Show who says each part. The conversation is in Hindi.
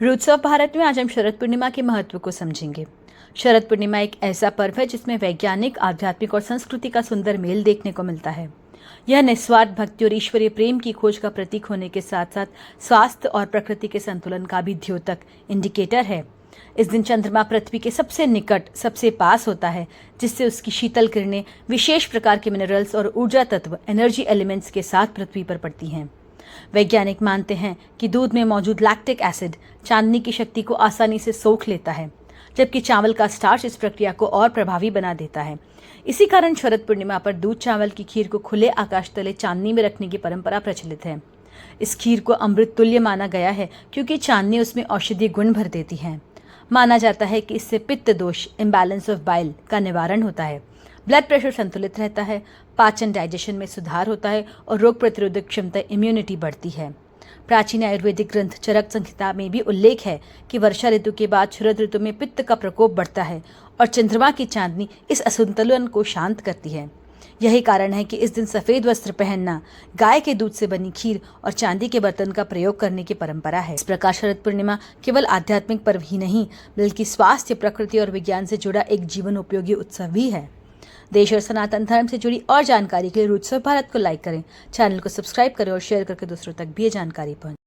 Speaker 1: रूट्स ऑफ भारत में आज हम शरद पूर्णिमा के महत्व को समझेंगे। शरद पूर्णिमा एक ऐसा पर्व है जिसमें वैज्ञानिक, आध्यात्मिक और संस्कृति का सुंदर मेल देखने को मिलता है। यह निस्वार्थ भक्ति और ईश्वरीय प्रेम की खोज का प्रतीक होने के साथ साथ स्वास्थ्य और प्रकृति के संतुलन का भी द्योतक इंडिकेटर है। इस दिन चंद्रमा पृथ्वी के सबसे निकट, सबसे पास होता है, जिससे उसकी शीतल किरणें विशेष प्रकार के मिनरल्स और ऊर्जा तत्व, एनर्जी एलिमेंट्स के साथ पृथ्वी पर पड़ती हैं। वैज्ञानिक मानते हैं कि दूध में मौजूद लैक्टिक एसिड चांदनी की शक्ति को आसानी से सोख लेता है, जबकि चावल का स्टार्च इस प्रक्रिया को और प्रभावी बना देता है। इसी कारण शरद पूर्णिमा पर दूध चावल की खीर को खुले आकाश तले चांदनी में रखने की परंपरा प्रचलित है। इस खीर को अमृत तुल्य माना गया है क्योंकि चांदनी उसमें औषधीय गुण भर देती है। माना जाता है कि इससे पित्त दोष, इम्बैलेंस ऑफ बाइल का निवारण होता है, ब्लड प्रेशर संतुलित रहता है, पाचन डाइजेशन में सुधार होता है और रोग प्रतिरोधक क्षमता, इम्यूनिटी बढ़ती है। प्राचीन आयुर्वेदिक ग्रंथ चरक संहिता में भी उल्लेख है कि वर्षा ऋतु के बाद शरद ऋतु में पित्त का प्रकोप बढ़ता है और चंद्रमा की चांदनी इस असंतुलन को शांत करती है। यही कारण है कि इस दिन सफ़ेद वस्त्र पहनना, गाय के दूध से बनी खीर और चांदी के बर्तन का प्रयोग करने की परंपरा है। इस प्रकार शरद पूर्णिमा केवल आध्यात्मिक पर्व ही नहीं, बल्कि स्वास्थ्य, प्रकृति और विज्ञान से जुड़ा एक जीवन उपयोगी उत्सव भी है। देश और सनातन धर्म से जुड़ी और जानकारी के लिए रूट्स ऑफ भारत को लाइक करें, चैनल को सब्सक्राइब करें और शेयर करके दूसरों तक भी ये जानकारी पहुंचाएं।